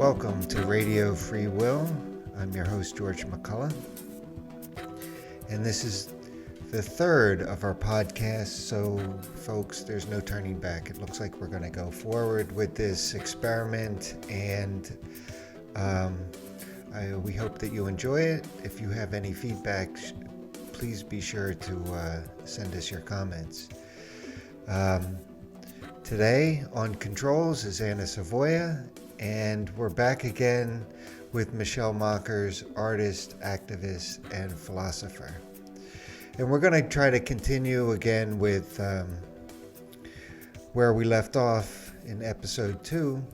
Welcome to Radio Free Will. I'm your host, George McCullough. And this is the third of our podcasts. So, folks, there's no turning back. It looks like we're going to go forward with this experiment. And we hope that you enjoy it. If you have any feedback, please be sure to send us your comments. Today on controls is Anna Savoya, and we're back again with Michelle Mockers, artist, activist, and philosopher. And we're going to try to continue again with where we left off in episode 2.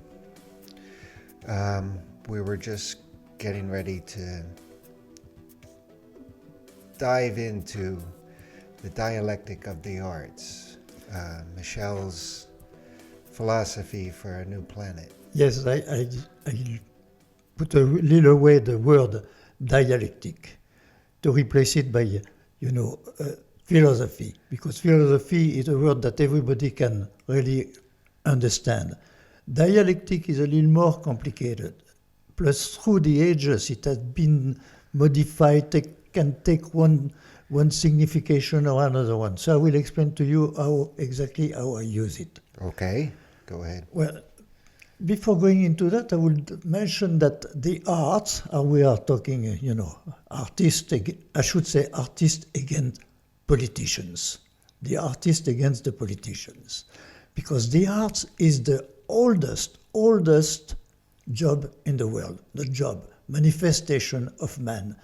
We were just getting ready to dive into the dialectic of the arts, Michelle's philosophy for a new planet. Yes, I put a little away the word dialectic to replace it by, philosophy, because philosophy is a word that everybody can really understand. Dialectic is a little more complicated. Plus, through the ages, it has been modified, can take one signification or another one. So I will explain to you exactly how I use it. Okay, go ahead. Well, before going into that, I would mention that the arts, we are talking, artists against politicians. The artists against the politicians. Because the arts is the oldest job in the world. The job, manifestation of man,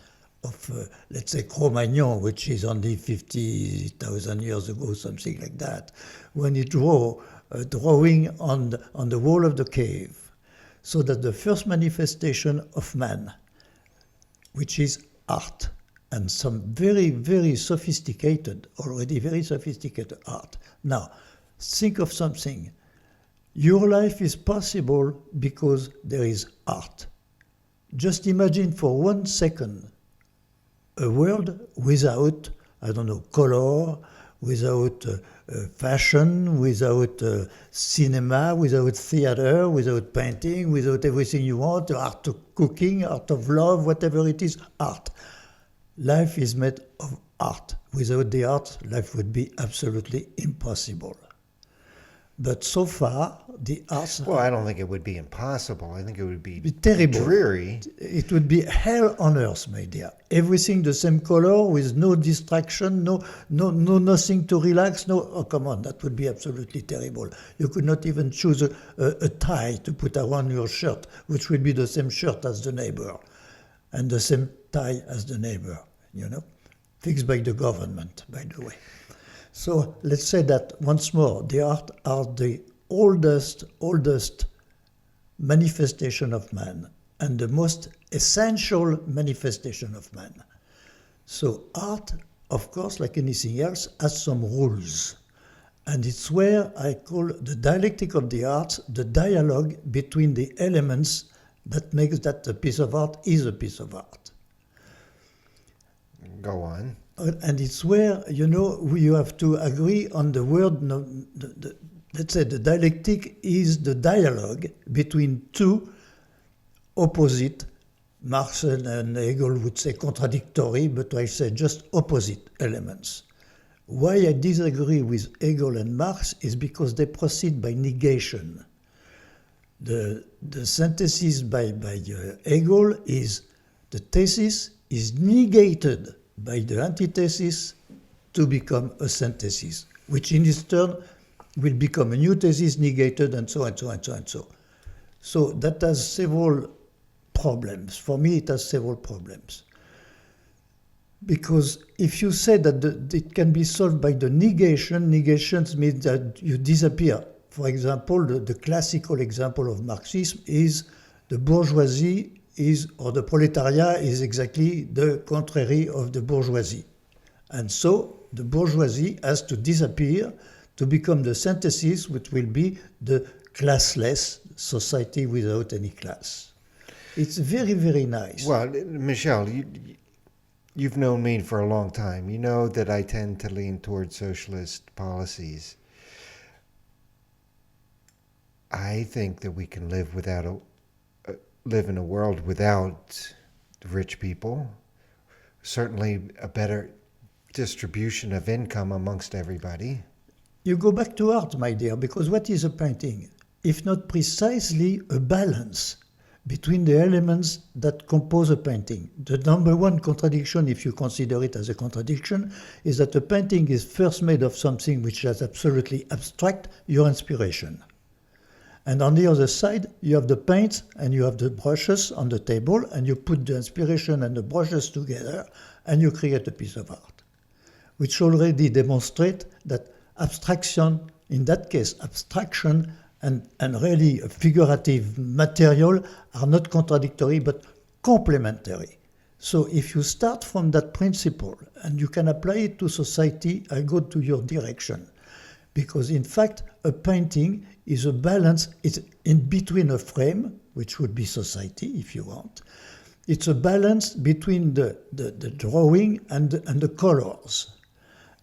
of, let's say, Cro-Magnon, which is only 50,000 years ago, something like that, when he drew a drawing on the wall of the cave, so that the first manifestation of man, which is art, and some very, very sophisticated art. Now, think of something. Your life is possible because there is art. Just imagine for 1 second a world without, color, without fashion, without cinema, without theater, without painting, without everything you want, art of cooking, art of love, whatever it is, art. Life is made of art. Without the art, life would be absolutely impossible. But so far, the arts... Well, I don't think it would be impossible. I think it would be terrible. Dreary. It would be hell on earth, my dear. Everything the same color, with no distraction, no nothing to relax. Oh, come on, that would be absolutely terrible. You could not even choose a tie to put around your shirt, which would be the same shirt as the neighbor, and the same tie as the neighbor, Fixed by the government, by the way. So let's say that once more, the art are the oldest manifestation of man and the most essential manifestation of man. So art, of course, like anything else, has some rules. And it's where I call the dialectic of the arts the dialogue between the elements that makes that a piece of art is a piece of art. Go on. And it's where, you have to agree on the word, let's say the dialectic is the dialogue between two opposite, Marx and Hegel would say contradictory, but I say just opposite elements. Why I disagree with Hegel and Marx is because they proceed by negation. The synthesis by Hegel is the thesis is negated by the antithesis to become a synthesis, which in its turn will become a new thesis negated, and so on, so on, so on, so. So that has several problems. For me, it has several problems. Because if you say that it can be solved by the negations means that you disappear. For example, the classical example of Marxism is the bourgeoisie or the proletariat is exactly the contrary of the bourgeoisie. And so the bourgeoisie has to disappear to become the synthesis, which will be the classless society without any class. It's very, very nice. Well, Michelle, you've known me for a long time. You know that I tend to lean towards socialist policies. I think that we can live without live in a world without rich people. Certainly a better distribution of income amongst everybody. You go back to art, my dear, because what is a painting? If not precisely a balance between the elements that compose a painting. The number one contradiction, if you consider it as a contradiction, is that a painting is first made of something which is absolutely abstract, your inspiration. And on the other side, you have the paints and you have the brushes on the table, and you put the inspiration and the brushes together, and you create a piece of art, which already demonstrate that abstraction, in that case, abstraction and really a figurative material are not contradictory but complementary. So if you start from that principle and you can apply it to society, I go to your direction. Because in fact, a painting is a balance, it's in between a frame, which would be society if you want. It's a balance between the drawing and the colors.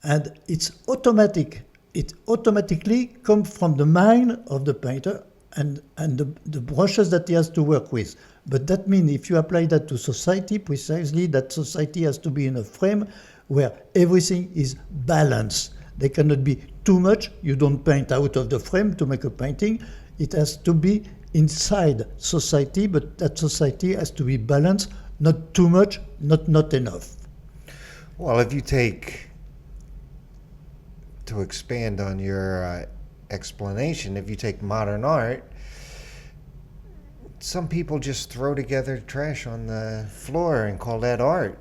And it's automatic. It automatically comes from the mind of the painter and the brushes that he has to work with. But that means if you apply that to society, precisely that society has to be in a frame where everything is balanced. There cannot be too much. You don't paint out of the frame to make a painting. It has to be inside society, but that society has to be balanced, not too much, not enough. Well, if you take, to expand on your explanation, if you take modern art, some people just throw together trash on the floor and call that art.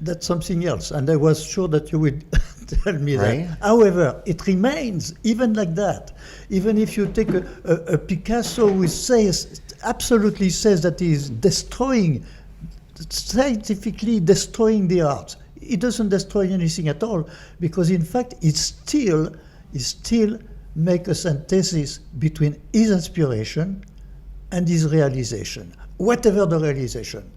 That's something else, and I was sure that you would tell me Right. that. However, it remains even like that. Even if you take a Picasso who absolutely says that he is destroying, scientifically destroying the art, he doesn't destroy anything at all, because in fact he still make a synthesis between his inspiration and his realization, whatever the realization.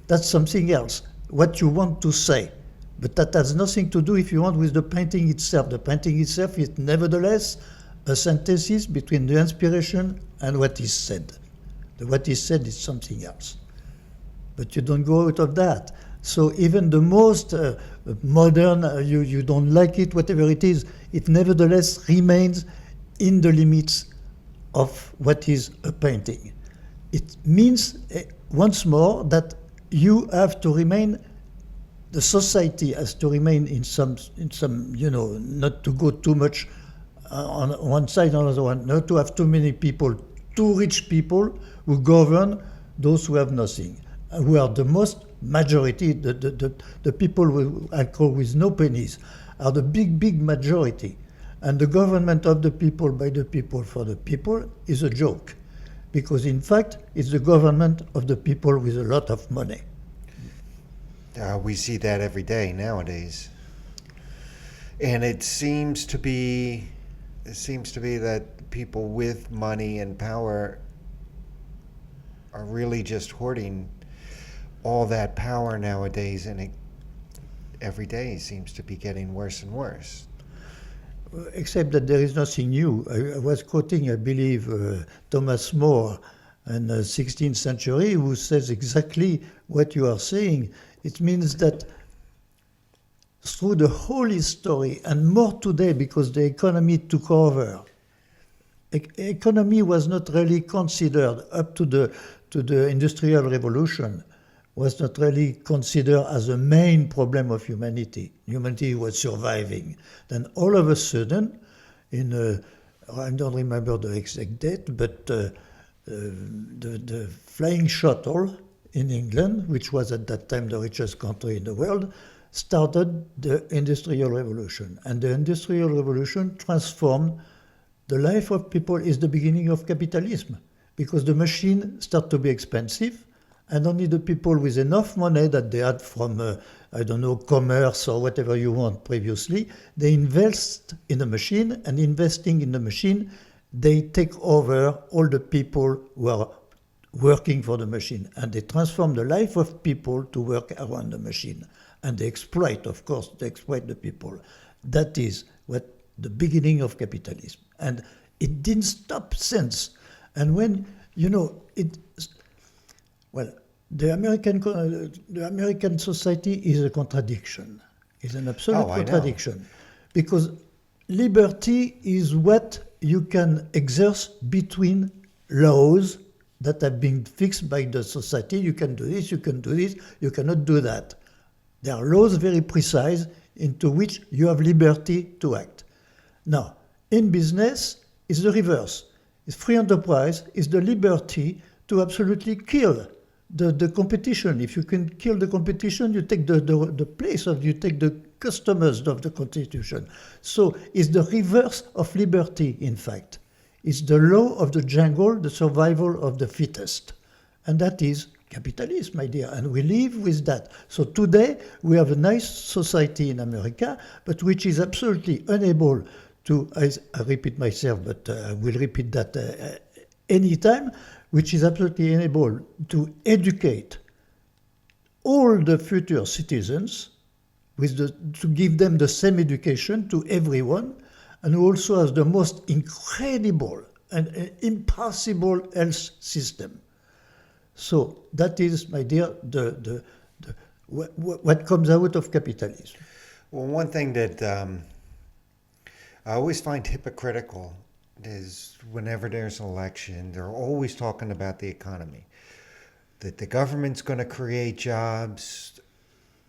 That's something else, what you want to say. But that has nothing to do, if you want, with the painting itself. The painting itself is nevertheless a synthesis between the inspiration and what is said. What is said is something else. But you don't go out of that. So even the most modern, you don't like it, whatever it is, it nevertheless remains in the limits of what is a painting. It means, once more, that you have to remain, the society has to remain in some, not to go too much on one side or another one, not to have too many people, too rich people who govern those who have nothing, who are the most majority, the people who I call with no pennies, are the big majority. And the government of the people, by the people, for the people is a joke. Because in fact, it's the government of the people with a lot of money. We see that every day nowadays. And it seems to be that people with money and power are really just hoarding all that power nowadays, and it every day seems to be getting worse and worse. Except that there is nothing new. I was quoting, I believe, Thomas More in the 16th century, who says exactly what you are saying. It means that through the whole history, and more today because the economy took over, economy was not really considered up to the Industrial Revolution, was not really considered as a main problem of humanity. Humanity was surviving. Then all of a sudden, I don't remember the exact date, but the flying shuttle in England, which was at that time the richest country in the world, started the Industrial Revolution. And the Industrial Revolution transformed the life of people, is the beginning of capitalism, because the machine started to be expensive, and only the people with enough money that they had from, commerce or whatever you want previously, they invest in the machine, and investing in the machine, they take over all the people who are working for the machine, and they transform the life of people to work around the machine. And they exploit, of course, they exploit the people. That is what the beginning of capitalism. And it didn't stop since. And when, Well, the American society is a contradiction. It's an absolute Oh, I know. contradiction, because liberty is what you can exert between laws that have been fixed by the society. You can do this, you can do this, you cannot do that. There are laws very precise into which you have liberty to act. Now, in business, it's the reverse. It's free enterprise, is the liberty to absolutely kill the competition. If you can kill the competition, you take the place of, you take the customers of the competition. So it's the reverse of liberty, in fact. It's the law of the jungle, the survival of the fittest. And that is capitalism, my dear, and we live with that. So today we have a nice society in America, but which is absolutely unable to, I repeat myself, but I will repeat that anytime, which is absolutely unable to educate all the future citizens, to give them the same education to everyone, and who also has the most incredible and impossible health system. So that is, my dear, what comes out of capitalism. Well, one thing that I always find hypocritical is whenever there's an election, they're always talking about the economy. That the government's going to create jobs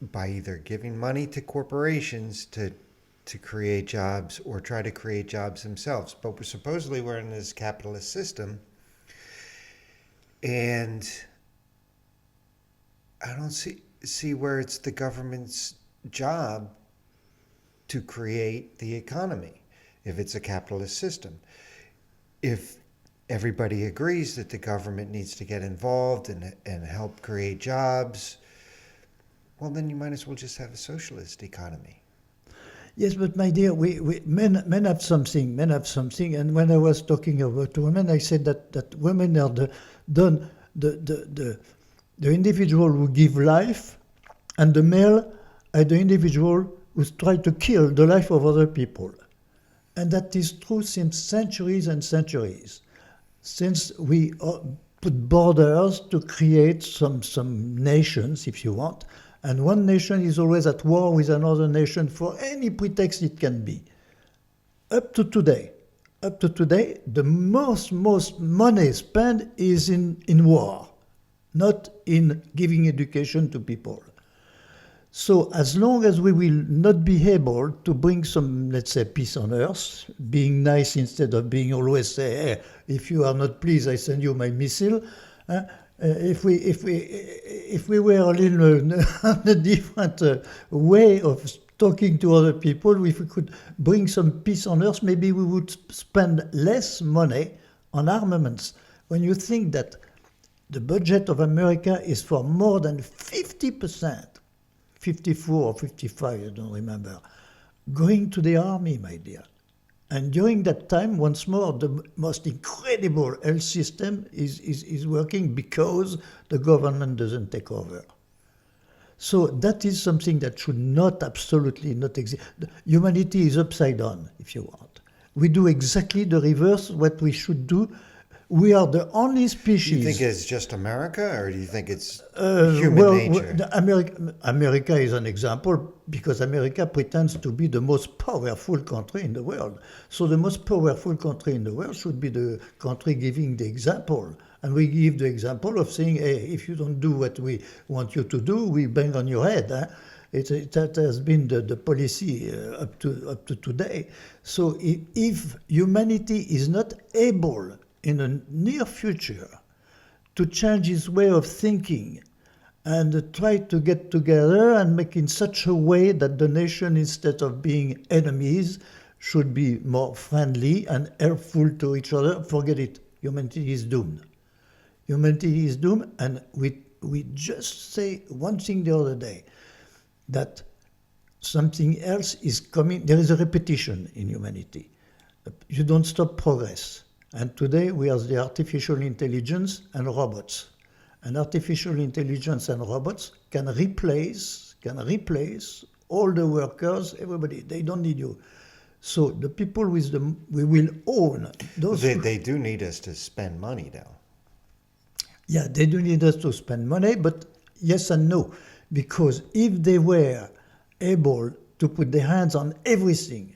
by either giving money to corporations to create jobs or try to create jobs themselves. But we're in this capitalist system, and I don't see where it's the government's job to create the economy if it's a capitalist system. If everybody agrees that the government needs to get involved and help create jobs, well, then you might as well just have a socialist economy. Yes, but my dear, men have something, and when I was talking about women, I said that women are the individual who give life, and the male are the individual who try to kill the life of other people. And that is true since centuries and centuries. Since we put borders to create some nations, if you want, and one nation is always at war with another nation for any pretext it can be. Up to today, the most money spent is in war, not in giving education to people. So as long as we will not be able to bring some, let's say, peace on earth, being nice instead of being always say, hey, if you are not pleased, I send you my missile. If we were a little a different way of talking to other people, if we could bring some peace on earth, maybe we would spend less money on armaments. When you think that the budget of America is for more than 50%, 54 or 55, I don't remember, going to the army, my dear. And during that time, once more, the most incredible health system is working because the government doesn't take over. So that is something that should not, absolutely not exist. Humanity is upside down, if you want. We do exactly the reverse what we should do. We are the only species. Do you think it's just America, or do you think it's human nature? America is an example because America pretends to be the most powerful country in the world. So the most powerful country in the world should be the country giving the example. And we give the example of saying, hey, if you don't do what we want you to do, we bang on your head. That has been the policy up to today. So if humanity is not able in the near future to change its way of thinking and try to get together and make in such a way that the nation, instead of being enemies, should be more friendly and helpful to each other, forget it. Humanity is doomed. Humanity is doomed, and we just say one thing the other day, that something else is coming. There is a repetition in humanity. You don't stop progress. And today we have the artificial intelligence and robots. And artificial intelligence and robots can replace all the workers, everybody. They don't need you. So the people with we will own those. They do need us to spend money, though. Yeah, they do need us to spend money, but yes and no. Because if they were able to put their hands on everything,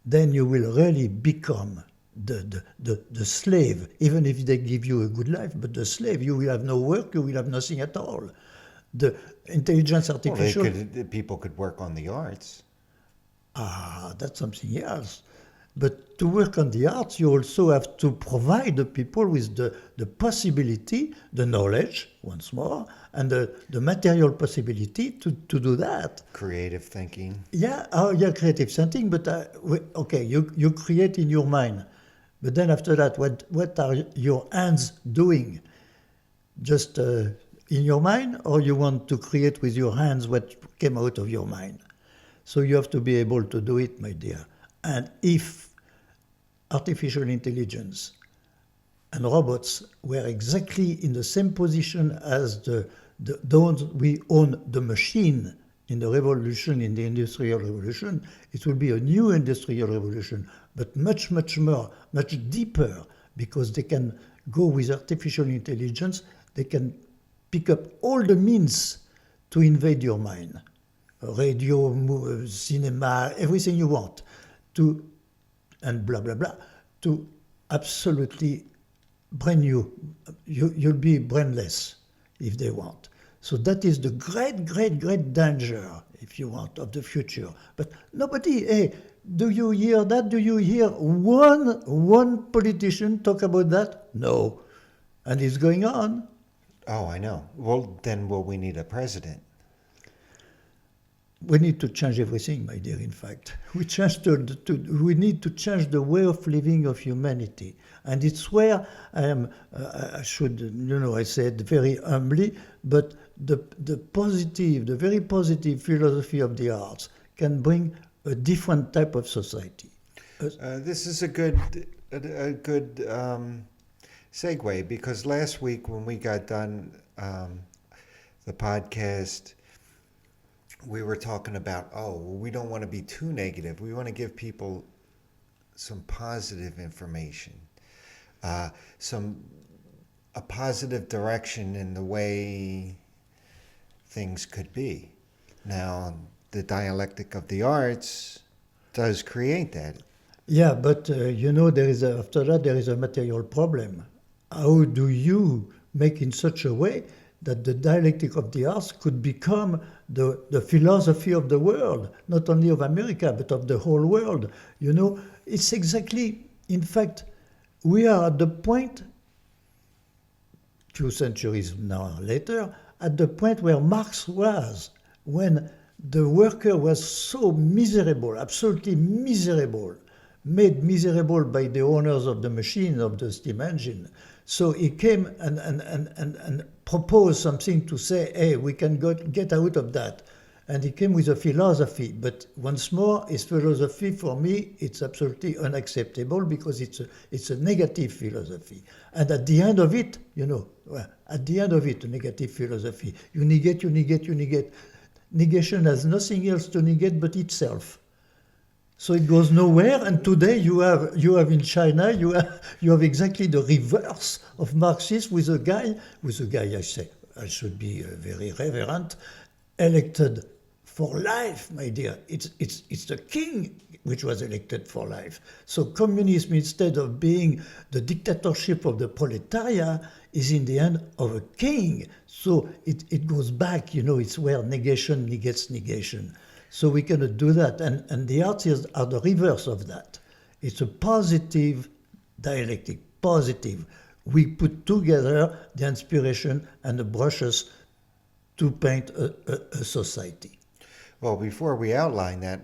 then you will really become the slave, even if they give you a good life, but the slave, you will have no work, you will have nothing at all. The intelligence Well, artificial, people could work on the arts. that's something else. But to work on the arts, you also have to provide the people with the possibility, the knowledge, once more, and the material possibility to do that. Creative thinking. Yeah, creative thinking, but okay, you create in your mind. But then after that, what are your hands doing? Just in your mind, or you want to create with your hands what came out of your mind? So you have to be able to do it, my dear. And if artificial intelligence and robots were exactly in the same position as those we own the machine in the revolution, in the industrial revolution, it will be a new industrial revolution, but much, much more, much deeper, because they can go with artificial intelligence, they can pick up all the means to invade your mind. Radio, cinema, everything you want, and blah, blah, blah, to absolutely brain you. You'll be brainless if they want. So that is the great, great, great danger, if you want, of the future. But nobody, hey, do you hear that? Do you hear one politician talk about that? No. And it's going on. Oh, I know. Well, then will we need a president? We need to change everything, my dear, in fact. We need to change the way of living of humanity. And it's where I said very humbly, but the very positive philosophy of the arts can bring a different type of society. This is a good segue, because last week when we got done the podcast, we were talking about, we don't want to be too negative. We want to give people some positive information, a positive direction in the way things could be. Now, the dialectic of the arts does create that. Yeah, but after that there is a material problem. How do you make in such a way that the dialectic of the arts could become the philosophy of the world, not only of America, but of the whole world? It's exactly, in fact, we are at the point, few centuries now later, at the point where Marx was, when the worker was so miserable, absolutely miserable, made miserable by the owners of the machine, of the steam engine. So he came and proposed something to say, hey, we can get out of that. And he came with a philosophy. But once more, his philosophy, for me, it's absolutely unacceptable, because it's a negative philosophy. And at the end of it, a negative philosophy. You negate. Negation has nothing else to negate but itself. So it goes nowhere, and today you have in China you have exactly the reverse of Marxism, with a guy I should be very reverent, elected for life, my dear. It's the king which was elected for life. So communism, instead of being the dictatorship of the proletariat, is in the hand of a king. So it goes back, it's where negation negates negation. So we cannot do that. And the arts are the reverse of that. It's a positive dialectic, positive. We put together the inspiration and the brushes to paint a society. Well, before we outline that,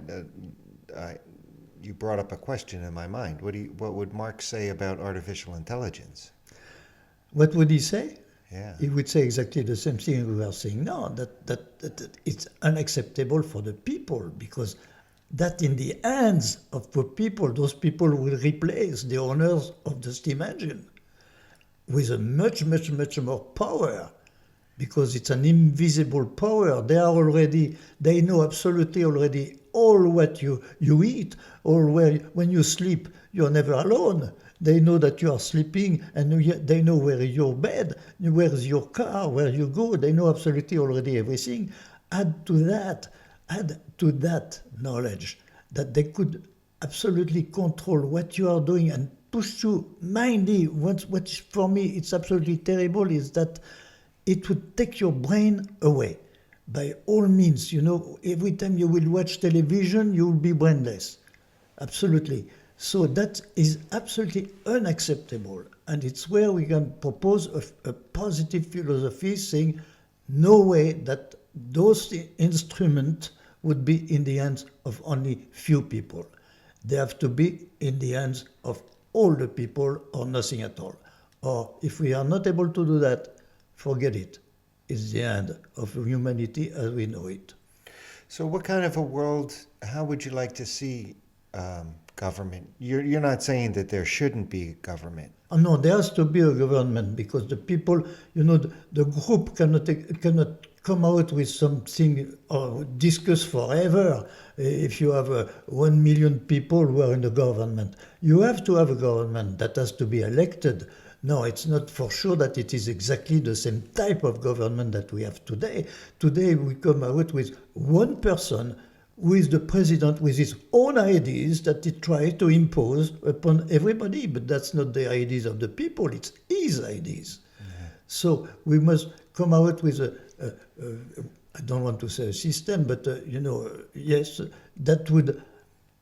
you brought up a question in my mind. What would Marx say about artificial intelligence? What would he say? Yeah. He would say exactly the same thing we were saying now, that it's unacceptable for the people, because that in the hands of the people, those people will replace the owners of the steam engine with a much, much, much more power, because it's an invisible power. They know absolutely already all what you eat, or when you sleep, you're never alone. They know that you are sleeping, and they know where is your bed, where is your car, where you go. They know absolutely already everything. Add to that knowledge that they could absolutely control what you are doing and push you. Mainly, what for me it's absolutely terrible is that it would take your brain away. By all means, every time you will watch television, you will be brainless. Absolutely. So that is absolutely unacceptable. And it's where we can propose a positive philosophy saying no way that those instruments would be in the hands of only few people. They have to be in the hands of all the people or nothing at all. Or if we are not able to do that, forget it. It's the end of humanity as we know it. So what kind of a world, how would you like to see government? You're not saying that there shouldn't be government. Oh, no, there has to be a government because the people, the group cannot come out with something or discuss forever. If you have 1 million people who are in the government, you have to have a government that has to be elected. No, it's not for sure that it is exactly the same type of government that we have today. Today we come out with one person who is the president with his own ideas that he tries to impose upon everybody, but that's not the ideas of the people, it's his ideas. Mm-hmm. So we must come out with I don't want to say a system, but yes, that would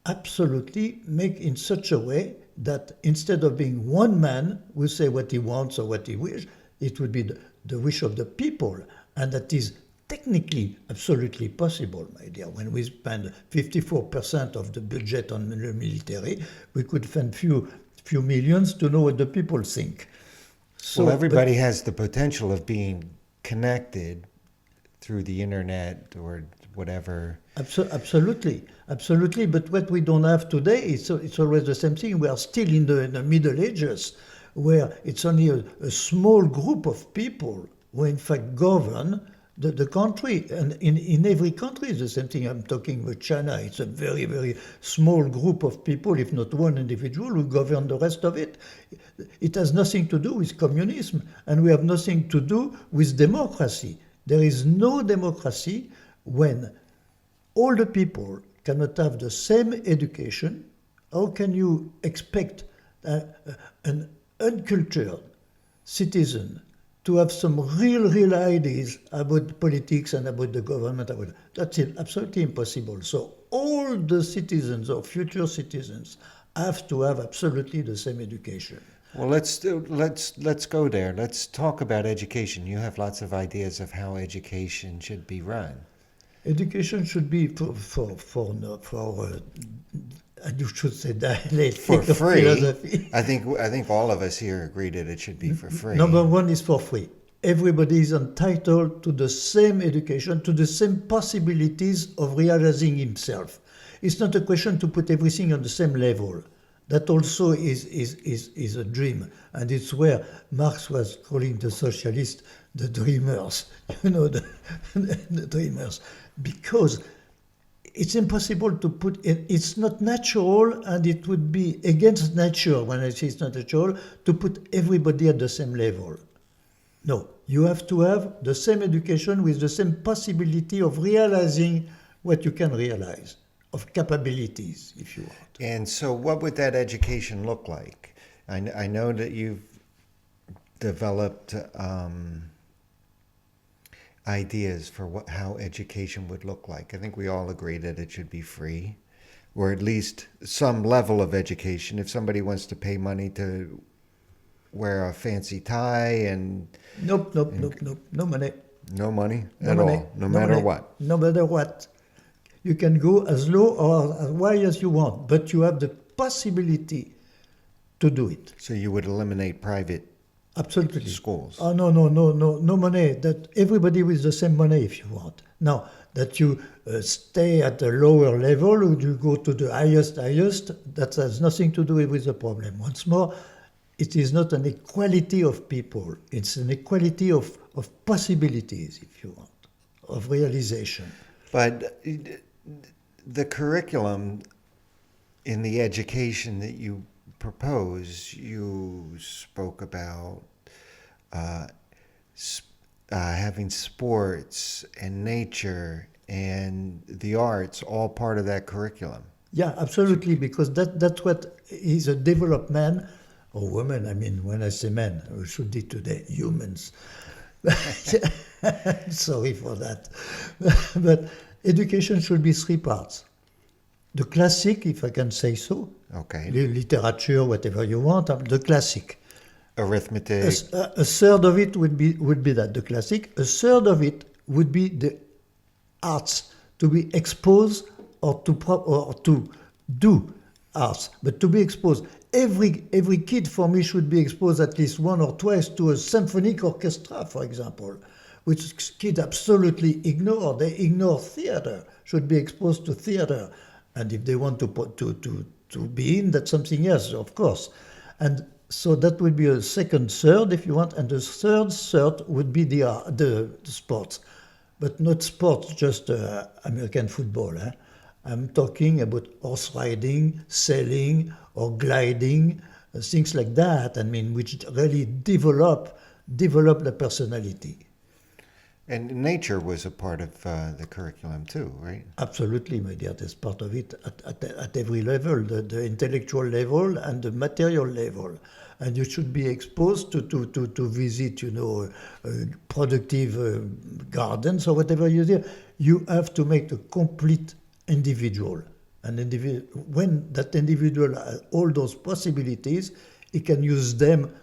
absolutely make in such a way that instead of being one man who say what he wants or what he wishes, it would be the wish of the people. And that is technically absolutely possible, my dear. When we spend 54% of the budget on the military, we could spend few millions to know what the people think. So, well, everybody has the potential of being connected through the internet or whatever. Absolutely. But what we don't have today, it's always the same thing. We are still in the Middle Ages, where it's only a small group of people who in fact govern the country. And in every country it's the same thing. I'm talking about China. It's a very, very small group of people, if not one individual, who govern the rest of it. It has nothing to do with communism, and we have nothing to do with democracy. There is no democracy when all the people cannot have the same education. How can you expect an uncultured citizen to have some real ideas about politics and about the government? That's absolutely impossible. So all the citizens or future citizens have to have absolutely the same education. Well, let's go there. Let's talk about education. You have lots of ideas of how education should be run. Education should be for you should say dialectic for free. Philosophy. I think all of us here agree that it should be for free. Number one is for free. Everybody is entitled to the same education, to the same possibilities of realizing himself. It's not a question to put everything on the same level. That also is a dream, and it's where Marx was calling the socialists the dreamers, the dreamers, because it's impossible to put it, it's not natural, and it would be against nature, when I say it's not natural, to put everybody at the same level. No, you have to have the same education with the same possibility of realizing what you can realize, of capabilities, if you want. And so what would that education look like? I know that you've developed ideas for how education would look like. I think we all agree that it should be free, or at least some level of education. If somebody wants to pay money to wear a fancy tie and... Nope, no money. No money at all, no matter what. No matter what. You can go as low or as high as you want, but you have the possibility to do it. So you would eliminate private Absolutely. schools? Oh, no money. That everybody with the same money if you want. Now, that you stay at a lower level or you go to the highest, that has nothing to do with the problem. Once more, it is not an equality of people. It's an equality of possibilities, if you want, of realization. But the curriculum in the education that you propose, you spoke about uh, having sports and nature and the arts all part of that curriculum. Yeah, absolutely, because that's what is a developed man or woman. I mean, when I say man, we should be today humans. Sorry for that. But education should be three parts. The classic, if I can say so, Okay. literature, whatever you want, the classic. Arithmetic. A third of it would be that, the classic. A third of it would be the arts, to be exposed or to do arts, but to be exposed. Every kid for me should be exposed at least one or twice to a symphonic orchestra, for example, which kids absolutely ignore. They ignore theater, should be exposed to theater. And if they want to be in, that's something else, of course. And so that would be a second third, if you want, and the third would be the sports. But not sports, just American football. I'm talking about horse riding, sailing, or gliding, things like that. I mean, which really develop the personality. And nature was a part of the curriculum too, right? Absolutely, my dear. That's part of it at every level, the intellectual level and the material level. And you should be exposed to visit, productive gardens or whatever you do. You have to make a complete individual. When that individual has all those possibilities, he can use them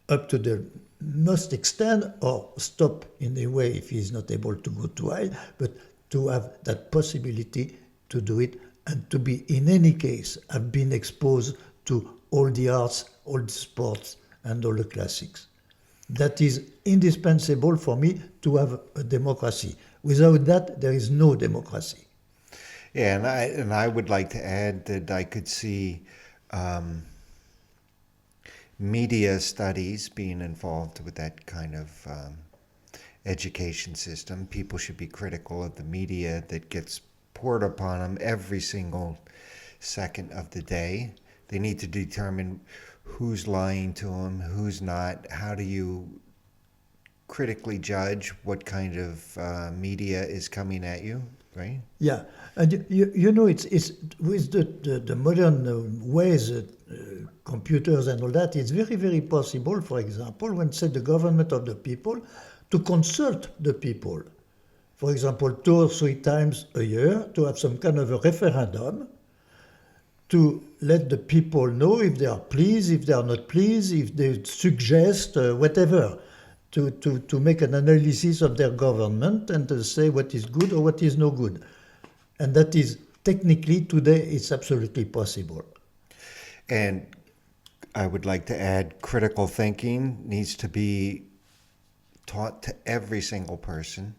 up to the most extent or stop in a way if he's not able to go too high, but to have that possibility to do it and to be, in any case, have been exposed to all the arts, all the sports, and all the classics. That is indispensable for me to have a democracy. Without that, there is no democracy. Yeah, and I would like to add that I could see media studies being involved with that kind of education system. People should be critical of the media that gets poured upon them every single second of the day. They need to determine who's lying to them, who's not. How do you critically judge what kind of media is coming at you, right? Yeah, and it's with the modern ways, computers and all that, it's very, very possible, for example, when say the government of the people, to consult the people. For example, 2 or 3 times a year, to have some kind of a referendum, to let the people know if they are pleased, if they are not pleased, if they suggest whatever, to make an analysis of their government and to say what is good or what is no good. And that is, technically, today, it's absolutely possible. And I would like to add, critical thinking needs to be taught to every single person.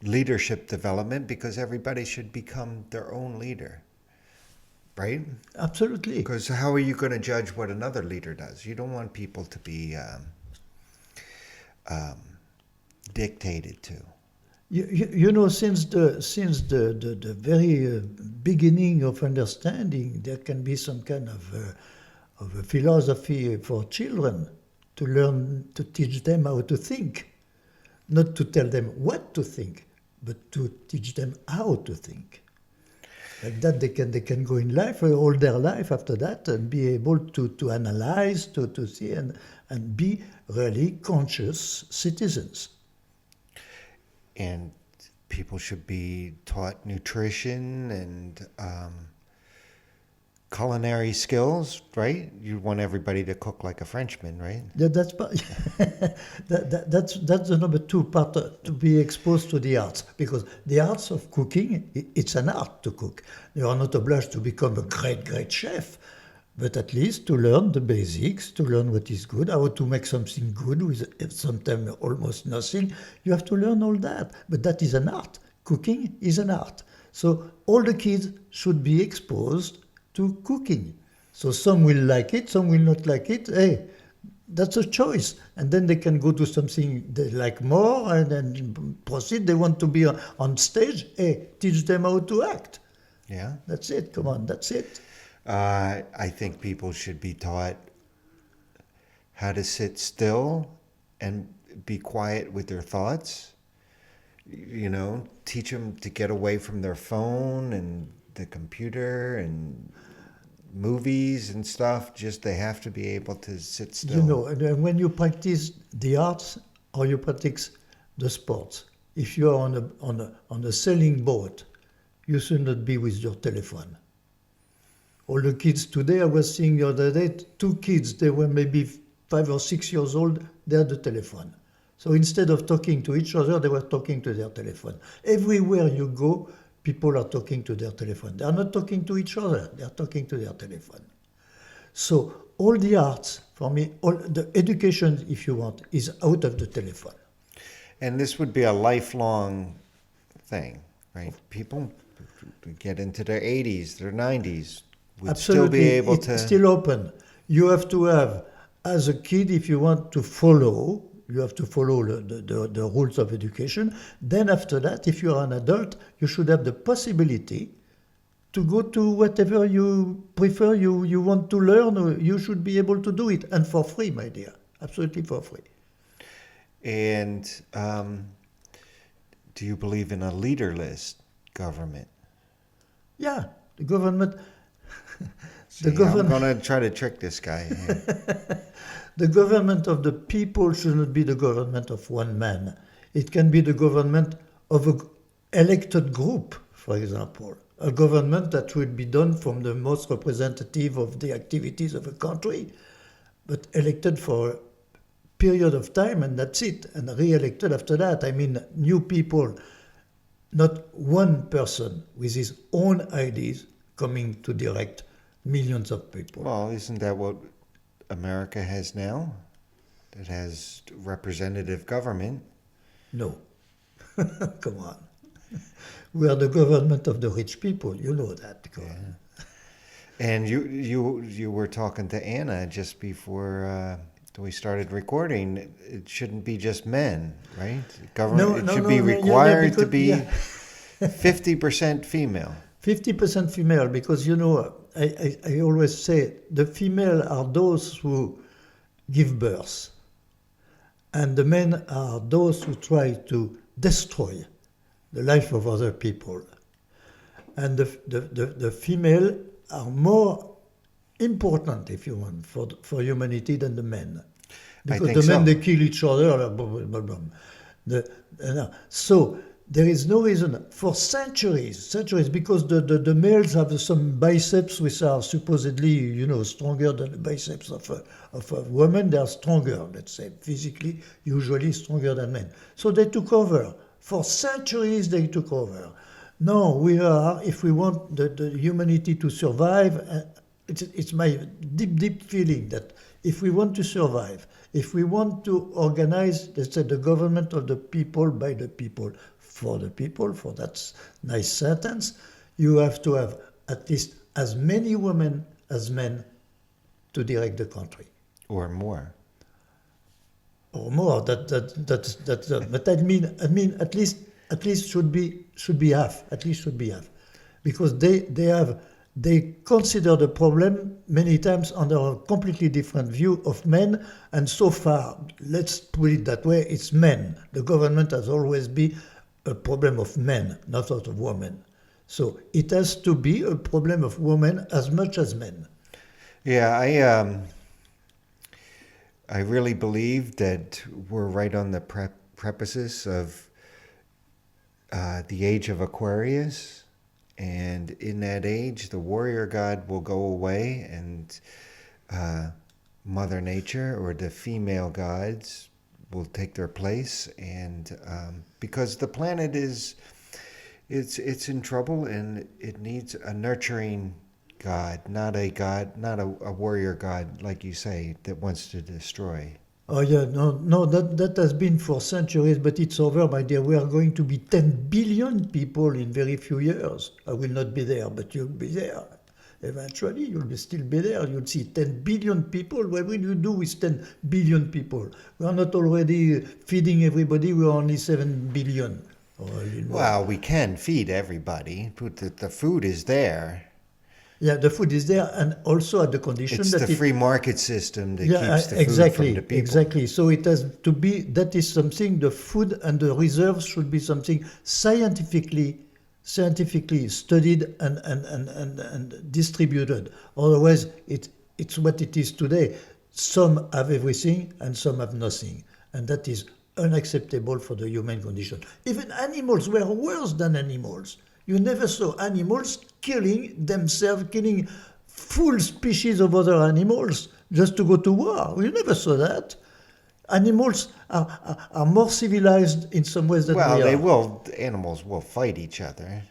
Leadership development, because everybody should become their own leader, right? Absolutely. Because how are you going to judge what another leader does? You don't want people to be dictated to. Since the very beginning of understanding, there can be some kind of a philosophy for children to learn, to teach them how to think, not to tell them what to think, but to teach them how to think. Like that, they can go in life all their life after that and be able to analyze, to see and be really conscious citizens. And people should be taught nutrition and culinary skills, right? You want everybody to cook like a Frenchman, right? Yeah, that's the number 2 part, to be exposed to the arts, because the arts of cooking, it's an art to cook. You are not obliged to become a great chef, but at least to learn the basics, to learn what is good, how to make something good with sometimes almost nothing. You have to learn all that, but that is an art. Cooking is an art. So all the kids should be exposed to cooking. So some will like it, some will not like it. Hey, that's a choice. And then they can go to something they like more and then proceed. They want to be on stage. Hey, teach them how to act. Yeah. That's it. Come on, that's it. I think people should be taught how to sit still and be quiet with their thoughts. You know, teach them to get away from their phone and the computer and movies and stuff. Just they have to be able to sit still. You know, and when you practice the arts or you practice the sports, if you are on a sailing boat, you should not be with your telephone. All the kids today, I was seeing the other day, 2 kids, they were maybe 5 or 6 years old, they had the telephone. So instead of talking to each other, they were talking to their telephone. Everywhere you go, people are talking to their telephone. They are not talking to each other, they are talking to their telephone. So all the arts, for me, all the education, if you want, is out of the telephone. And this would be a lifelong thing, right? People get into their 80s, their 90s, would still be able it's to... still open. You have to have, as a kid, if you want to follow, you have to follow the rules of education. Then after that, if you are an adult, you should have the possibility to go to whatever you prefer, you want to learn, you should be able to do it. And for free, my dear. Absolutely for free. And do you believe in a leaderless government? Yeah, the government... See, I'm going to try to trick this guy. The government of the people should not be the government of one man. It can be the government of an elected group, for example. A government that will be done from the most representative of the activities of a country, but elected for a period of time, and that's it, and re-elected after that. I mean, new people, not one person with his own ideas coming to direct millions of people. Well, isn't that what America has now? It has representative government. No. Come on. We are the government of the rich people. You know that. Yeah. And you were talking to Anna just before we started recording. It shouldn't be just men, right? Government should be required to be 50% female. 50% female, because, you know, I always say the female are those who give birth, and the men are those who try to destroy the life of other people. And the female are more important, if you want, for humanity than the men. Because the men, they kill each other. Blah, blah, blah. So there is no reason for centuries, because the males have some biceps which are supposedly, you know, stronger than the biceps of a woman. They are stronger, let's say, physically, usually stronger than men. So they took over. For centuries they took over. Now we are, if we want the humanity to survive, it's my deep feeling that if we want to survive, if we want to organize, let's say, the government of the people, by the people, for the people, for that nice sentence, you have to have at least as many women as men to direct the country. Or more. Or more. But I mean at least should be half. At least should be half, because they consider the problem many times under a completely different view of men, and so far, let's put it that way, it's men. The government has always been a problem of men, not of women. So it has to be a problem of women as much as men. Yeah, I really believe that we're right on the precipice of the age of Aquarius. And in that age, the warrior god will go away, and Mother Nature, or the female gods, will take their place. And because the planet it's in trouble, and it needs a nurturing god, not a warrior god, like you say, that wants to destroy. Oh yeah, no, that has been for centuries, but it's over, my dear. We are going to be 10 billion people in very few years. I will not be there, but you'll be there. Eventually, you'll still be there. You'll see 10 billion people. What will you do with 10 billion people? We are not already feeding everybody. We are only 7 billion. Well, we can feed everybody, but the food is there. Yeah, the food is there, and also at the condition It's that the it, free market system that yeah, keeps the food exactly, from the people. exactly. So it has to be, that is something, the food and the reserves should be something scientifically studied and distributed. Otherwise, it's what it is today. Some have everything and some have nothing. And that is unacceptable for the human condition. Even animals were worse than animals. You never saw animals killing themselves, killing full species of other animals just to go to war. You never saw that. Animals are more civilized in some ways than Well, we they are. will. Animals will fight each other.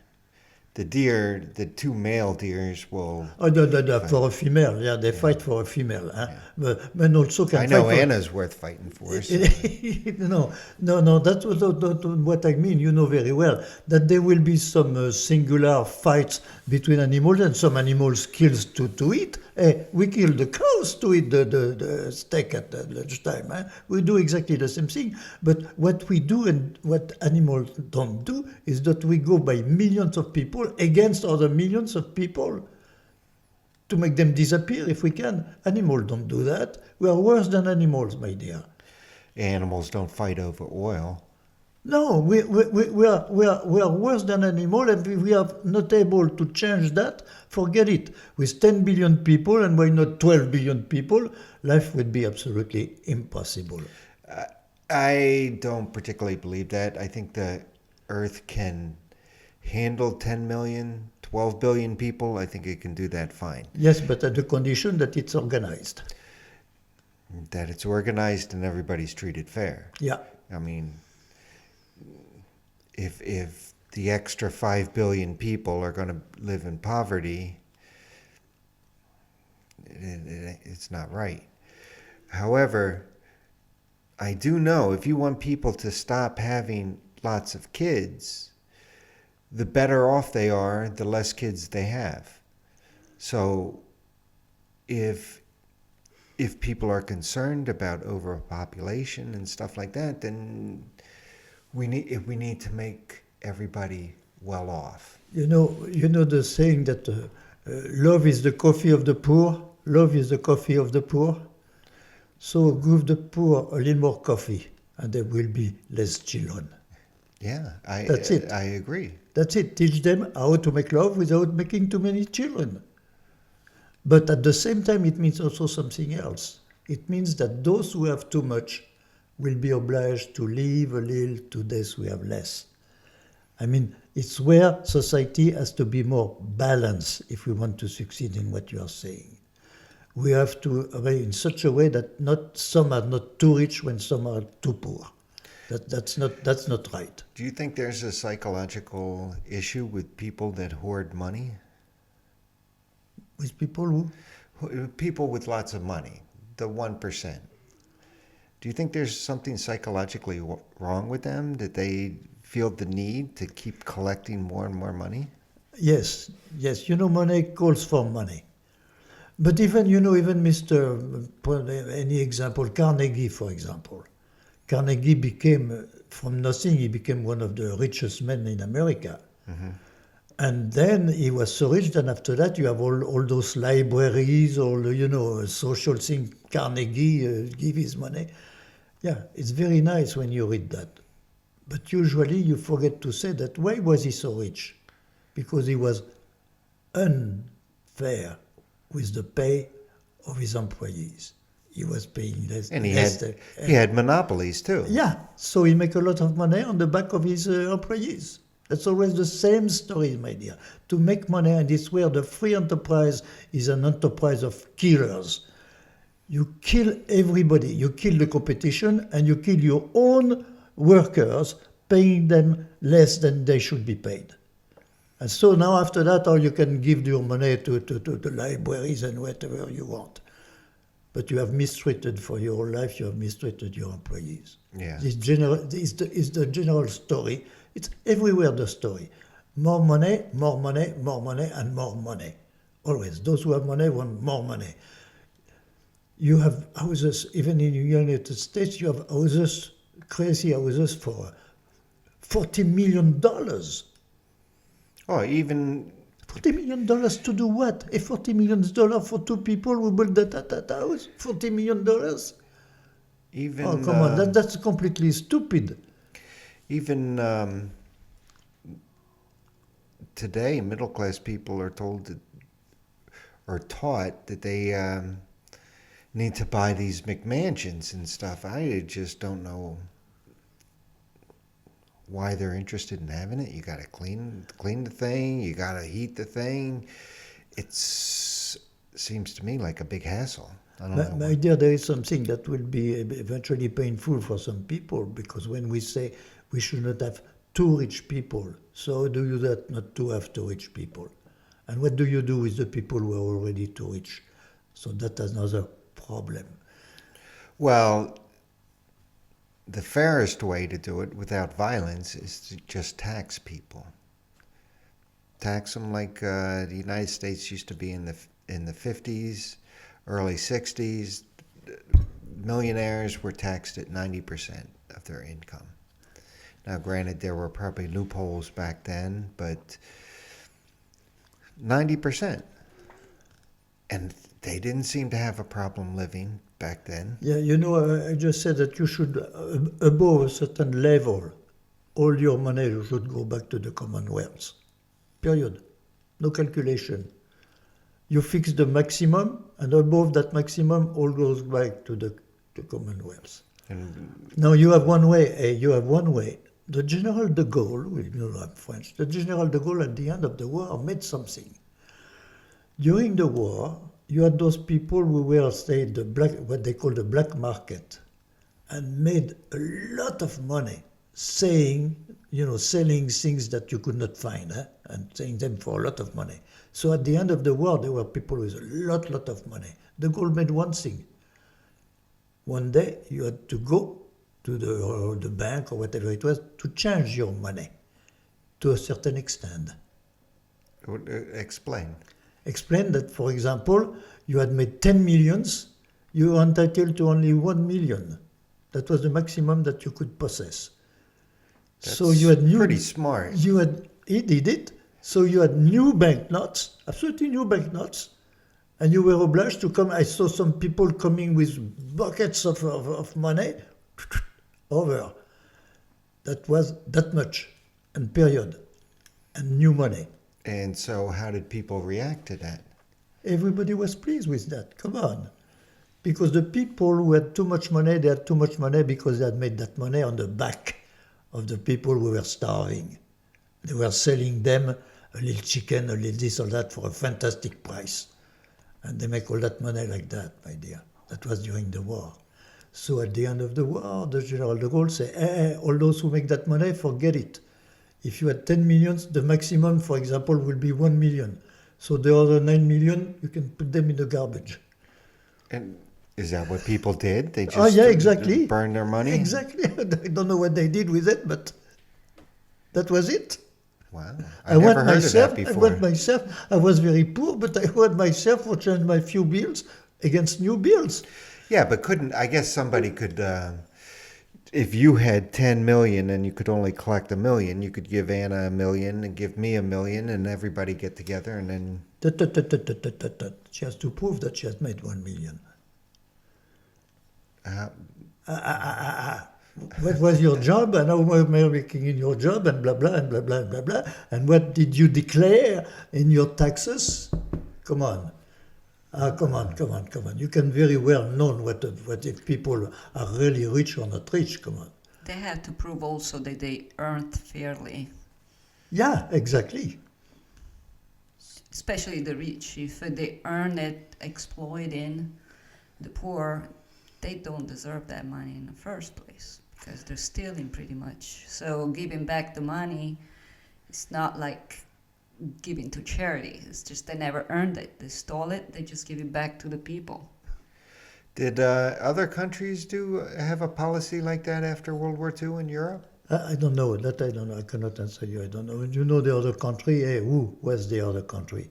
The deer, the two male deers will. Oh, no, for a female, yeah, they fight for a female. Huh? But men also can I know fight for... Anna's worth fighting for. So. No, that's what I mean. You know very well that there will be some singular fights between animals, and some animals kills to eat. We kill the cows to eat the steak at lunchtime. We do exactly the same thing. But what we do and what animals don't do is that we go by millions of people against other millions of people to make them disappear if we can. Animals don't do that. We are worse than animals, my dear. Animals don't fight over oil. No, we are worse than animals, and we are not able to change that. Forget it. With 10 billion people, and why not 12 billion people, life would be absolutely impossible. I don't particularly believe that. I think the Earth can handle 10 million, 12 billion people. I think it can do that fine. Yes, but at the condition that it's organized. That it's organized and everybody's treated fair. Yeah. I mean, if the extra 5 billion people are going to live in poverty, it's not right. However, I do know if you want people to stop having lots of kids, the better off they are, the less kids they have. So if people are concerned about overpopulation and stuff like that, then we need to make everybody well off. You know the saying that love is the coffee of the poor. Love is the coffee of the poor. So give the poor a little more coffee, and there will be less children. Yeah, That's it. I agree. That's it. Teach them how to make love without making too many children. But at the same time, it means also something else. It means that those who have too much will be obliged to leave a little to those who have less. I mean, it's where society has to be more balanced if we want to succeed in what you are saying. We have to arrange in such a way that not some are not too rich when some are too poor. That's not right. Do you think there's a psychological issue with people that hoard money? With people who... People with lots of money, the 1%. Do you think there's something psychologically wrong with them, that they feel the need to keep collecting more and more money? Yes. Money calls for money. But even any example, Carnegie, for example. Carnegie became, from nothing, he became one of the richest men in America. Mm-hmm. And then he was so rich, then after that you have all those libraries, all social thing. Carnegie give his money. Yeah, it's very nice when you read that. But usually you forget to say that why was he so rich? Because he was unfair with the pay of his employees. He was paying less. And he had monopolies too. Yeah, so he make a lot of money on the back of his employees. That's always the same story, my dear. To make money, and it's where the free enterprise is an enterprise of killers. You kill everybody. You kill the competition, and you kill your own workers, paying them less than they should be paid. And so now after that, all you can give your money to the libraries and whatever you want. But you have mistreated for your whole life, you have mistreated your employees. Yeah. This is the general story. It's everywhere the story. More money, more money, more money, and more money. Always. Those who have money want more money. You have houses, even in the United States, you have houses, crazy houses for $40 million. Oh, even $40 million to do what? A $40 million for two people who build that house? $40 million? Even Oh, come on, that's completely stupid. even today, middle class people are told that, or taught that they need to buy these McMansions and stuff. I just don't know why they're interested in having it. You got to clean the thing. You got to heat the thing. Seems to me like a big hassle. I don't know. My dear, there is something that will be eventually painful for some people, because when we say we should not have too rich people, so do you that not to have too rich people? And what do you do with the people who are already too rich? So that is another problem. Well, the fairest way to do it without violence is to just tax people. Tax them like the United States used to be in the 50s, early 60s. Millionaires were taxed at 90% of their income. Now, granted, there were probably loopholes back then, but 90%. And they didn't seem to have a problem living back then. Yeah, I just said that you should, above a certain level, all your money should go back to the Commonwealth. Period. No calculation. You fix the maximum, and above that maximum, all goes back to the Commonwealth. And Now you have one way. The General de Gaulle, I'm French, the General de Gaulle at the end of the war made something. During the war, you had those people who were, say, what they call the black market, and made a lot of money selling things that you could not find, and selling them for a lot of money. So at the end of the war, there were people with a lot of money. De Gaulle made one thing. One day, you had to go to the bank or whatever it was to change your money to a certain extent. explain. Explain that, for example, you had made 10 millions, you were entitled to only 1 million. That was the maximum that you could possess. That's So you had pretty smart. He did it. So you had new banknotes, absolutely new banknotes, and you were obliged to come. I saw some people coming with buckets of money over. That was that much, and period, and new money. And so how did people react to that? Everybody was pleased with that. Come on. Because the people who had too much money, they had too much money because they had made that money on the back of the people who were starving. They were selling them a little chicken, a little this or that for a fantastic price. And they make all that money like that, my dear. That was during the war. So at the end of the war, the General de Gaulle said, all those who make that money, forget it. If you had 10 millions, the maximum, for example, will be 1 million. So the other 9 million, you can put them in the garbage. And is that what people did? They just exactly. burned their money? Exactly. I don't know what they did with it, but that was it. Wow. I never heard of that before. I went myself. I was very poor, but I went myself for change my few bills against new bills. Yeah, but I guess somebody could, if you had 10 million and you could only collect $1 million, you could give Anna $1 million and give me $1 million and everybody get together and then... She has to prove that she has made 1 million. What was your job, and how were you making in your job, and blah, blah, and blah, blah, and blah, blah. And what did you declare in your taxes? Come on. Come on. You can very well know what if people are really rich or not rich. Come on. They have to prove also that they earned fairly. Yeah, exactly. Especially the rich. If they earn it exploiting the poor, they don't deserve that money in the first place because they're stealing pretty much. So giving back the money, it's not like giving to charity. It's just they never earned it. They stole it. They just give it back to the people. Did other countries have a policy like that after World War II in Europe? I don't know. That I don't know. I cannot answer you. I don't know. You know the other country? Hey, who was the other country?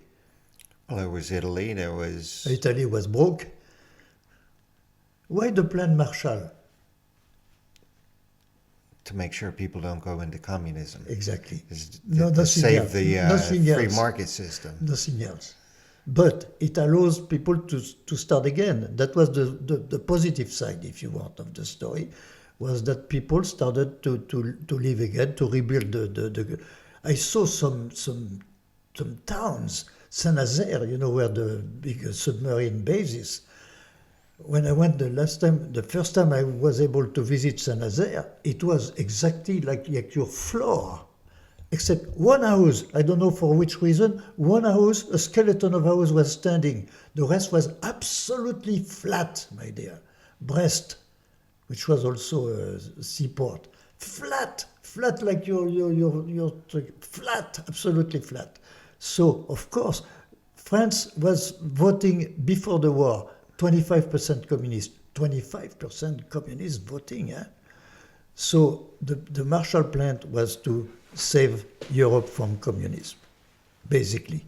Well, there was Italy. There was... Italy was broke. Why the Plan Marshall? to make sure people don't go into communism. Exactly. Is No, to nothing save else. the Nothing free else. market system. Nothing else. But it allows people to start again. That was the positive side, if you want, of the story, was that people started to live again, to rebuild the I saw some towns, Saint-Nazaire, you know, where the big submarine base is. When I went the first time I was able to visit Saint-Nazaire, it was exactly like your floor. Except one house, I don't know for which reason, one house, a skeleton of a house was standing. The rest was absolutely flat, my dear. Brest, which was also a seaport, flat like your flat, absolutely flat. So, of course, France was voting before the war, 25% communist, 25% communist voting. Eh? So the Marshall Plan was to save Europe from communism, basically.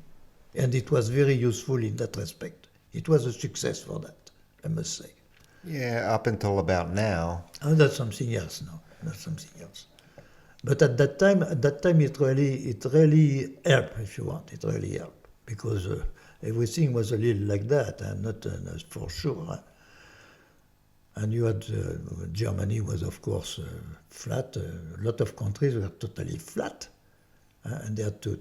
And it was very useful in that respect. It was a success for that, I must say. Yeah, up until about now. Oh, that's something else now. That's something else. But at that time, it really helped, if you want. It really helped because everything was a little like that, and not for sure. Huh? And you had Germany was of course flat. A lot of countries were totally flat, and they had to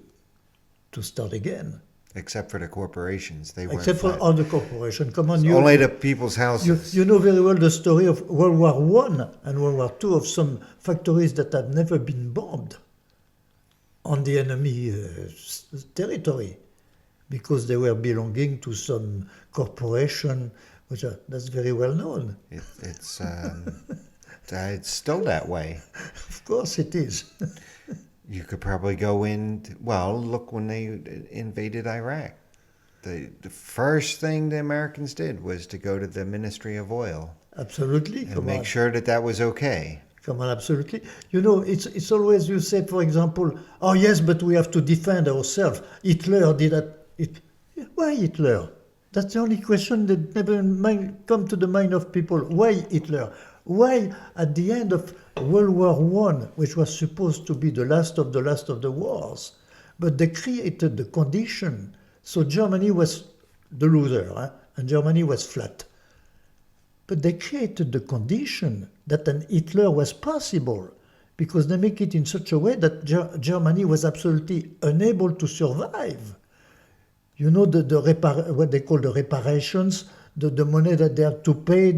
start again. Except for the corporations, they weren't Except for flat. all the corporations. Come on, Only the people's houses. You know very well the story of World War I and World War II of some factories that have never been bombed on the enemy territory because they were belonging to some corporation, that's very well known. It's still that way. Of course it is. You could probably go in. Well, look when they invaded Iraq. The first thing the Americans did was to go to the Ministry of Oil Absolutely. and make sure that was okay. Come on, absolutely. You know, it's always you say, for example, oh yes, but we have to defend ourselves. Hitler did that. Why Hitler? That's the only question that never come to the mind of people. Why Hitler? Why at the end of World War I, which was supposed to be the last of the wars, but they created the condition. So Germany was the loser, and Germany was flat. But they created the condition that an Hitler was possible because they make it in such a way that Germany was absolutely unable to survive. You know, what they call the reparations, the money that they had to pay,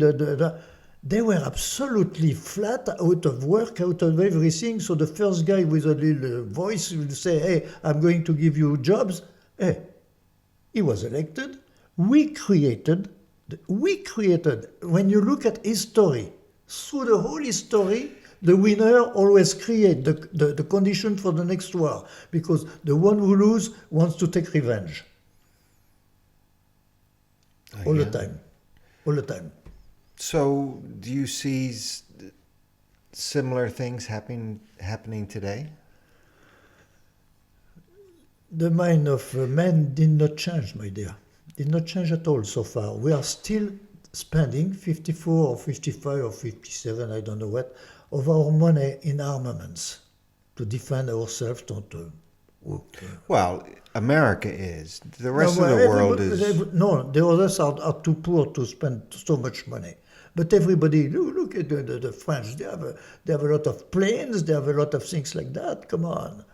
they were absolutely flat, out of work, out of everything. So the first guy with a little voice will say, hey, I'm going to give you jobs. Hey, he was elected. We created, when you look at history, through the whole history, the winner always creates the condition for the next war because the one who loses wants to take revenge. All the time. So, do you see similar things happening today? The mind of men did not change, my dear. Did not change at all so far. We are still spending 54 or 55 or 57, I don't know what, of our money in armaments to defend ourselves. Well, America is. The rest of the world is. No, the others are too poor to spend so much money. But everybody, look at the French. They have a lot of planes. They have a lot of things like that. Come on,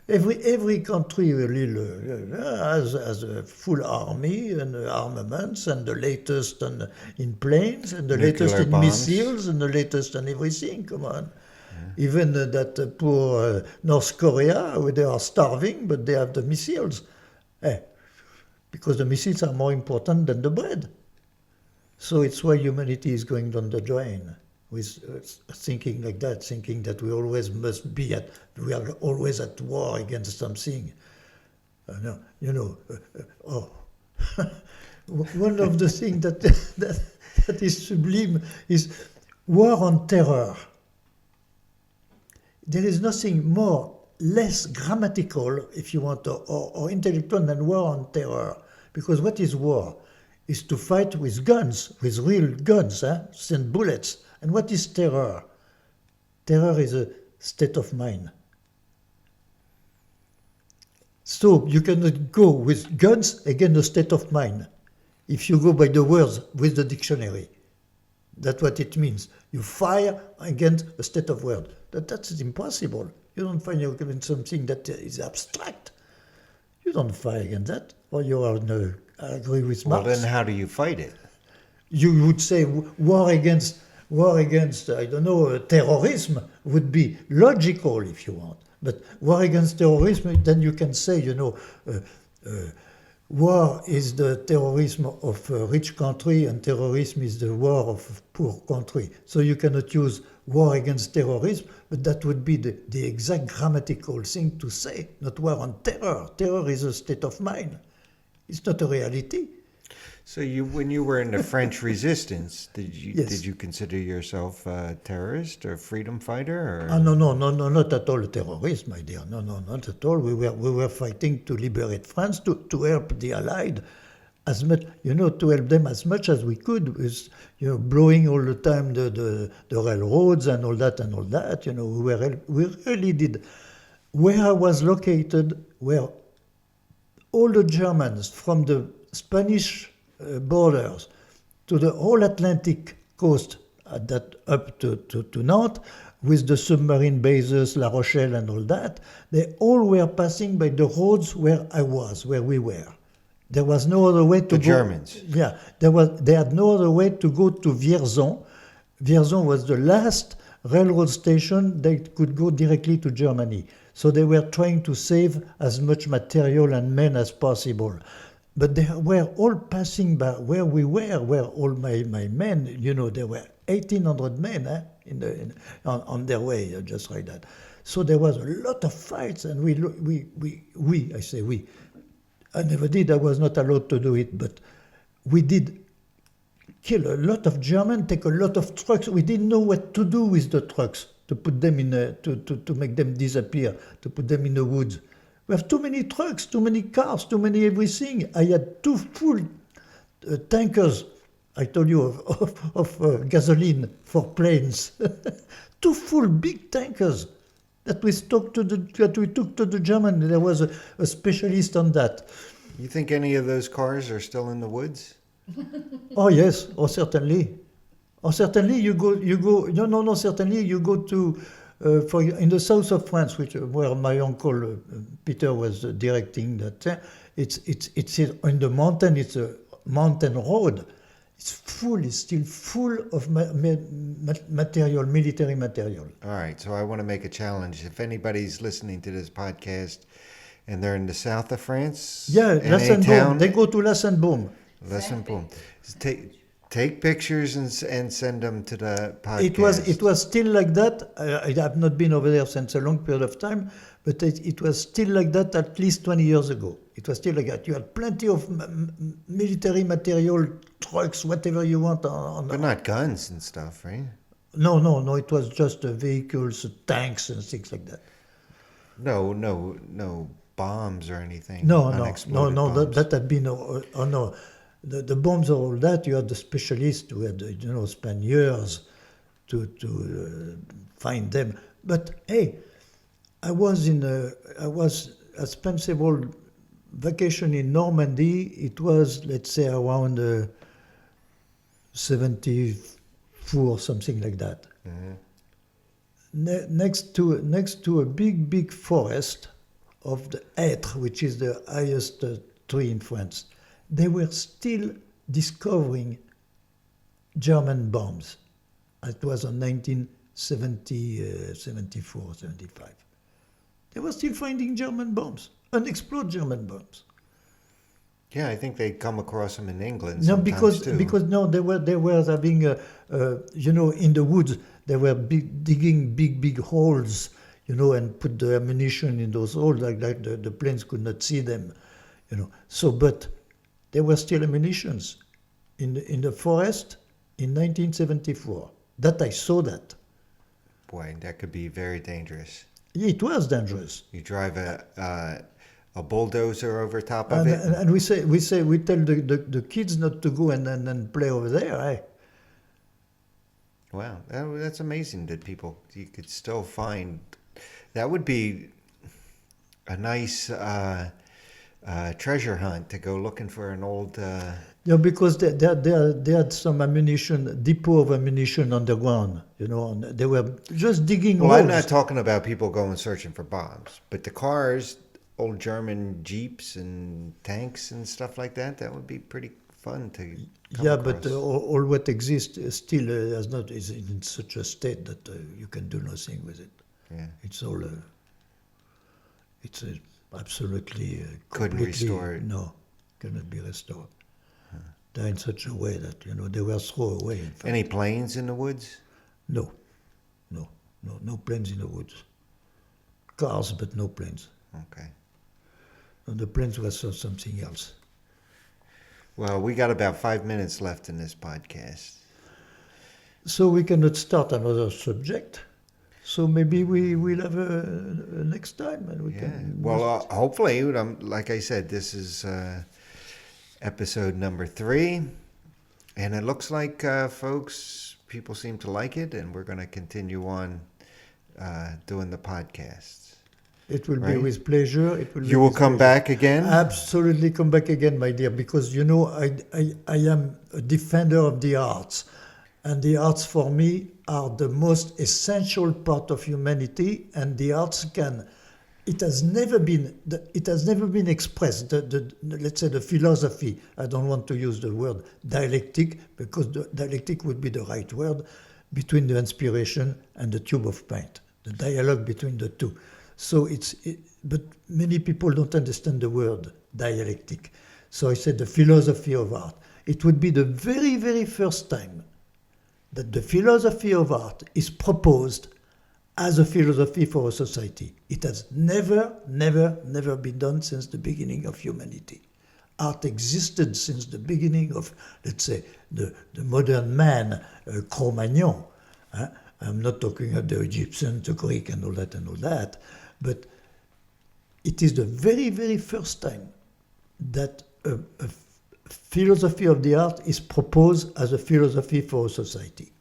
every country has a full army and armaments and the latest in planes and the latest in missiles and the latest in everything. Come on. Yeah. Even that poor North Korea, where they are starving, but they have the missiles. Because the missiles are more important than the bread. So it's why humanity is going down the drain, with thinking like that, thinking that we always must be we are always at war against something. One of the things that is sublime is war on terror. There is nothing less grammatical, if you want, or intellectual than war on terror. Because what is war? Is to fight with guns, with real guns, send bullets. And what is terror? Terror is a state of mind. So you cannot go with guns against a state of mind. If you go by the words with the dictionary, that's what it means. You fire against a state of word. That's impossible. You don't fire against something that is abstract. You don't fire against that, or you are no. I agree with Well, Marx. then how do you fight it? You would say war against I don't know, terrorism would be logical if you want. But war against terrorism, then you can say, war is the terrorism of a rich country and terrorism is the war of a poor country. So you cannot use war against terrorism, but that would be the exact grammatical thing to say, not war on terror. Terror is a state of mind. It's not a reality. So when you were in the French Resistance, Yes. did you consider yourself a terrorist or freedom fighter? Or? No, not at all terrorism, my dear. No, not at all. We were fighting to liberate France, to help the Allied as much, to help them as much as we could, with, blowing all the time the railroads and all that. We really did. Where I was located, where all the Germans from the Spanish borders to the whole Atlantic coast, up to Nantes, with the submarine bases, La Rochelle and all that, they all were passing by the roads where we were. There was no other way to go. The Germans. Yeah, they had no other way to go to Vierzon. Vierzon was the last railroad station that could go directly to Germany. So they were trying to save as much material and men as possible. But they were all passing by where we were all my men, there were 1,800 men on their way, just like that. So there was a lot of fights, and I say we. I never did, I was not allowed to do it, but we did kill a lot of Germans, take a lot of trucks. We didn't know what to do with the trucks, to put them to make them disappear, to put them in the woods. We have too many trucks, too many cars, too many everything. I had 2 full tankers, I told you, of gasoline for planes. 2 full big tankers that we took to the German. There was a specialist on that. You think any of those cars are still in the woods? Oh yes, certainly. Certainly you go. No. Certainly you go to. In the south of France, where my uncle Peter was directing that, it's in the mountain. It's a mountain road. It's still full of material, military material. All right, so I want to make a challenge. If anybody's listening to this podcast and they're in the south of France, Yeah, in a Lassenbaum. town, They go to Lassenbaum. Lassenbaum. Take pictures and send them to the podcast. It was still like that. I have not been over there since a long period of time, but it was still like that at least 20 years ago. It was still like that. You had plenty of military material, trucks, whatever you want. But not guns and stuff, right? No. It was just vehicles, tanks, and things like that. No bombs or anything. No. Unexploded bombs. That had been. No. The bombs or all that, you had the specialists who had, spent years to find them. But hey, I spent several vacation in Normandy. It was, let's say, around 74, something like that. Mm-hmm. Next to a big forest of the Hêtre, which is the highest tree in France. They were still discovering German bombs. It was in 1970, 74, 75. They were still finding German bombs, unexploded German bombs. Yeah, I think they come across them in England No, sometimes too. because they were having in the woods they were digging big holes, and put the ammunition in those holes like the planes could not see them, So, but there were still ammunitions in the forest in 1974. That I saw that. Boy, that could be very dangerous. It was dangerous. You drive a bulldozer over top of it. And we tell the kids not to go and play over there. Wow, that's amazing that you could still find. That would be a nice treasure hunt to go looking for an old. Yeah, because they had some ammunition, depot of ammunition underground, and they were just digging Well, holes. I'm not talking about people going searching for bombs, but the cars, old German Jeeps and tanks and stuff like that. That would be pretty fun to come Yeah, across. but all what exists still is in such a state that you can do nothing with it. Yeah. It's all, it's absolutely Couldn't completely- restore it. No, cannot be restored. They're in such a way that they were thrown away. In fact. Any planes in the woods? No planes in the woods. Cars, but no planes. Okay. And the planes were something else. Well, we got about 5 minutes left in this podcast. So we cannot start another subject. So maybe we will have a next time, and we Yeah. can. Well, hopefully, like I said, this is episode number 3, and it looks like, folks, people seem to like it, and we're going to continue on doing the podcasts. It will be Right. with pleasure. It will. You be will with come pleasure. back again? Absolutely, come back again, my dear, because I am a defender of the arts, and the arts for me are the most essential part of humanity, and the arts can. It has never been expressed. Let's say the philosophy. I don't want to use the word dialectic because the dialectic would be the right word between the inspiration and the tube of paint. The dialogue between the two. So but many people don't understand the word dialectic. So I said the philosophy of art. It would be the very, very first time that the philosophy of art is proposed as a philosophy for a society. It has never been done since the beginning of humanity. Art existed since the beginning of, let's say, the modern man, Cro-Magnon. I'm not talking of the Egyptian, the Greek, and all that, but it is the very, very first time that a philosophy of the art is proposed as a philosophy for a society.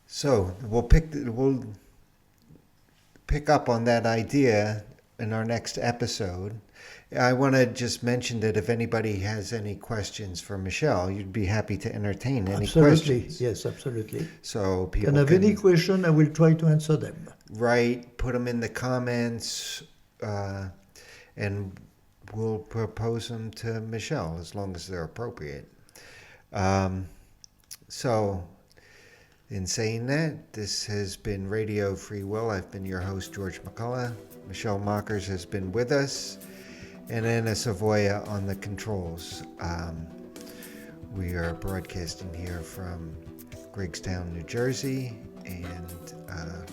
So we'll pick up on that idea in our next episode. I want to just mention that if anybody has any questions for Michelle, you'd be happy to entertain any Absolutely, questions. yes, absolutely. So people Can have any question, I will try to answer them. put them in the comments, and we'll propose them to Michelle as long as they're appropriate. So, in saying that, this has been Radio Free Will. I've been your host, George McCullough. Michelle Mockers has been with us, and Anna Savoya on the controls. We are broadcasting here from Greggstown, New Jersey, and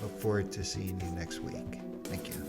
look forward to seeing you next week. Thank you.